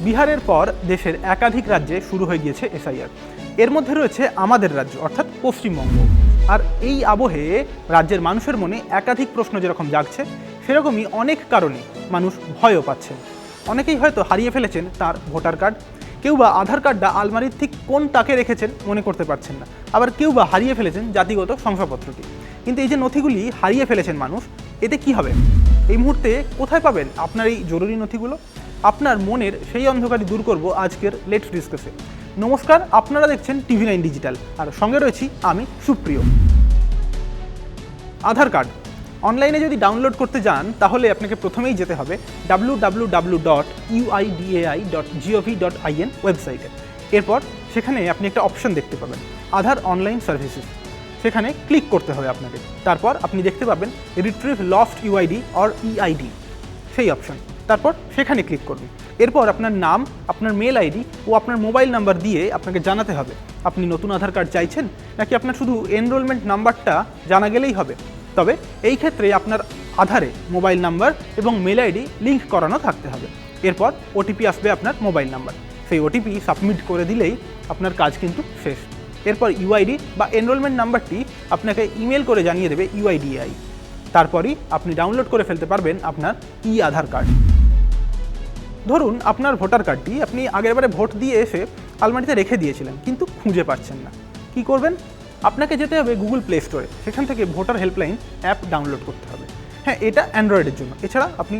বিহারের পর দেশের একাধিক রাজ্যে শুরু হয়ে গিয়েছে এসআইআর। এর মধ্যে রয়েছে আমাদের রাজ্য অর্থাৎ পশ্চিমবঙ্গ। আর এই আবহে রাজ্যের মানুষের মনে একাধিক প্রশ্ন যেরকম জাগছে, সেরকমই অনেক কারণে মানুষ ভয়ও পাচ্ছেন। অনেকেই হয়তো হারিয়ে ফেলেছেন তার ভোটার কার্ড, কেউ বা আধার কার্ডটা আলমারির ঠিক কোন তাকে রেখেছেন মনে করতে পারছেন না, আবার কেউ বা হারিয়ে ফেলেছেন জাতিগত শংসাপত্রটি। কিন্তু এই যে নথিগুলি হারিয়ে ফেলেছেন মানুষ, এতে কি হবে? এই মুহূর্তে কোথায় পাবেন আপনার এই জরুরি নথিগুলো? আপনার মনের সেই অন্ধকারই দূর করব আজকের লেটস ডিসকাসে। নমস্কার, আপনারা দেখছেন TV9 ডিজিটাল, আর সঙ্গে রয়েছি আমি সুপ্রিয়। আধার কার্ড অনলাইনে যদি ডাউনলোড করতে যান, তাহলে আপনাকে প্রথমেই যেতে হবে www.uidai.gov.in ওয়েবসাইটে। এরপর সেখানে আপনি একটা অপশন দেখতে পাবেন, আধার অনলাইন সার্ভিসেস। সেখানে ক্লিক করতে হবে আপনাকে। তারপর আপনি দেখতে পাবেন retrieve lost UID or EID, সেই অপশন। তারপর সেখানে ক্লিক করুন। এরপর আপনার নাম, আপনার মেল আইডি ও আপনার মোবাইল নাম্বার দিয়ে আপনাকে জানাতে হবে আপনি নতুন আধার কার্ড চাইছেন, নাকি আপনার শুধু এনরোলমেন্ট নাম্বারটা জানা গেলেই হবে। তবে এই ক্ষেত্রে আপনার আধারে মোবাইল নাম্বার এবং মেল আইডি লিঙ্ক করানো থাকতে হবে। এরপর ওটিপি আসবে আপনার মোবাইল নাম্বার, সেই ওটিপি সাবমিট করে দিলেই আপনার কাজ কিন্তু শেষ। এরপর ইউআইডি বা এনরোলমেন্ট নাম্বারটি আপনাকে ইমেল করে জানিয়ে দেবে UIDAI। তারপরই আপনি ডাউনলোড করে ফেলতে পারবেন আপনার আধার কার্ড। ধরুন আপনার ভোটার কার্ডটি আপনি আগেরবারে ভোট দিয়ে এসে আলমারিতে রেখে দিয়েছিলেন, কিন্তু খুঁজে পাচ্ছেন না। কি করবেন? আপনাকে যেতে হবে গুগল প্লে স্টোরে, সেখান থেকে ভোটার হেল্পলাইন অ্যাপ ডাউনলোড করতে হবে। হ্যাঁ, এটা অ্যান্ড্রয়েডের জন্য। এছাড়া আপনি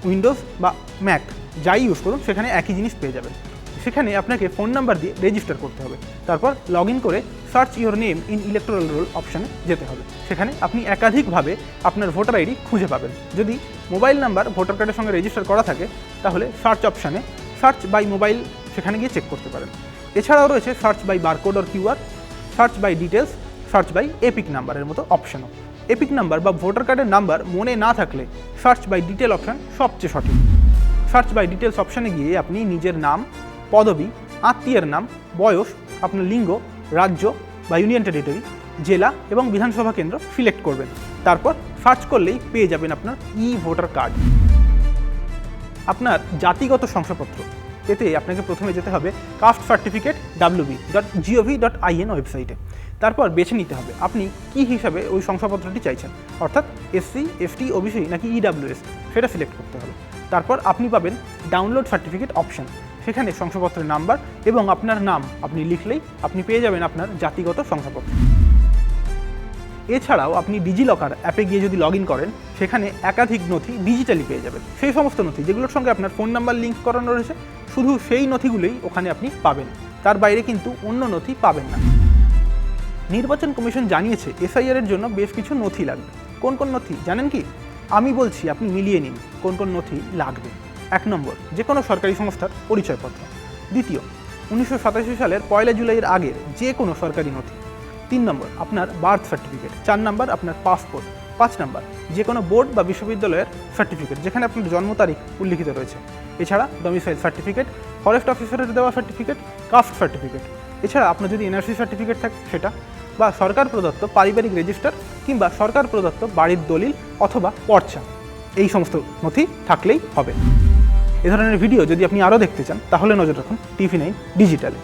উইন্ডোজ বা ম্যাক যাই ইউজ করুন, সেখানে একই জিনিস পেয়ে যাবেন। সেখানে আপনাকে ফোন নাম্বার দিয়ে রেজিস্টার করতে হবে। তারপর লগ ইন করে search your name in electoral role অপশানে যেতে হবে। সেখানে আপনি একাধিকভাবে আপনার ভোটার আইডি খুঁজে পাবেন। যদি মোবাইল নাম্বার ভোটার কার্ডের সঙ্গে রেজিস্টার করা থাকে, তাহলে সার্চ অপশানে সার্চ বাই মোবাইল সেখানে গিয়ে চেক করতে পারেন। এছাড়াও রয়েছে search by barcode or QR, search by details, search by EPIC নাম্বারের মতো অপশানও। এপিক নাম্বার বা ভোটার কার্ডের নাম্বার মনে না থাকলে সার্চ বাই ডিটেল অপশান সবচেয়ে সঠিক। সার্চ বাই ডিটেলস অপশানে গিয়ে আপনি নিজের নাম, পদবি, আত্মীয়ের নাম, বয়স, আপনার লিঙ্গ, রাজ্য বা ইউনিয়ন টেরিটরি, জেলা এবং বিধানসভা কেন্দ্র সিলেক্ট করবেন। তারপর সার্চ করলেই পেয়ে যাবেন আপনার ভোটার কার্ড। আপনার জাতিগত শংসাপত্র পেতে আপনাকে প্রথমে যেতে হবে কাস্ট সার্টিফিকেট www.gov.in ওয়েবসাইটে। তারপর বেছে নিতে হবে আপনি কি হিসাবে ওই শংসাপত্রটি চাইছেন, অর্থাৎ SC, ST, OBC নাকি EWS, সেটা সিলেক্ট করতে হবে। তারপর আপনি পাবেন ডাউনলোড সার্টিফিকেট অপশন। সেখানে শংসাপত্রের নাম্বার এবং আপনার নাম আপনি লিখলেই আপনি পেয়ে যাবেন আপনার জাতিগত শংসাপত্র। এছাড়াও আপনি ডিজিলকার অ্যাপে গিয়ে যদি লগ ইন করেন, সেখানে একাধিক নথি ডিজিটালি পেয়ে যাবেন। সেই সমস্ত নথি যেগুলোর সঙ্গে আপনার ফোন নাম্বার লিঙ্ক করানো রয়েছে, শুধু সেই নথিগুলোই ওখানে আপনি পাবেন। তার বাইরে কিন্তু অন্য নথি পাবেন না। নির্বাচন কমিশন জানিয়েছে এসআইআর এর জন্য বেশ কিছু নথি লাগবে। কোন কোন নথি জানেন কি? আমি বলছি, আপনি মিলিয়ে নিন কোন কোন নথি লাগবে। 1 নম্বর, যে কোনো সরকারি সংস্থার পরিচয়পত্র। দ্বিতীয়, 1987 সালের 1 জুলাইয়ের আগের যে কোনো সরকারি নথি। 3 নম্বর, আপনার বার্থ সার্টিফিকেট। 4 নম্বর, আপনার পাসপোর্ট। 5 নম্বর, যে কোনো বোর্ড বা বিশ্ববিদ্যালয়ের সার্টিফিকেট যেখানে আপনার জন্ম তারিখ উল্লিখিত রয়েছে। এছাড়া ডোমিসাইল সার্টিফিকেট, ফরেস্ট অফিসারের দেওয়া সার্টিফিকেট, কাস্ট সার্টিফিকেট। এছাড়া আপনার যদি NRC সার্টিফিকেট থাকে সেটা, বা সরকার প্রদত্ত পারিবারিক রেজিস্টার কিংবা সরকার প্রদত্ত বাড়ির দলিল অথবা পর্চা, এই সমস্ত নথি থাকলেই হবে। এ ধরনের ভিডিও যদি আপনি আরও দেখতে চান, তাহলে নজর রাখুন TV9 ডিজিটালে।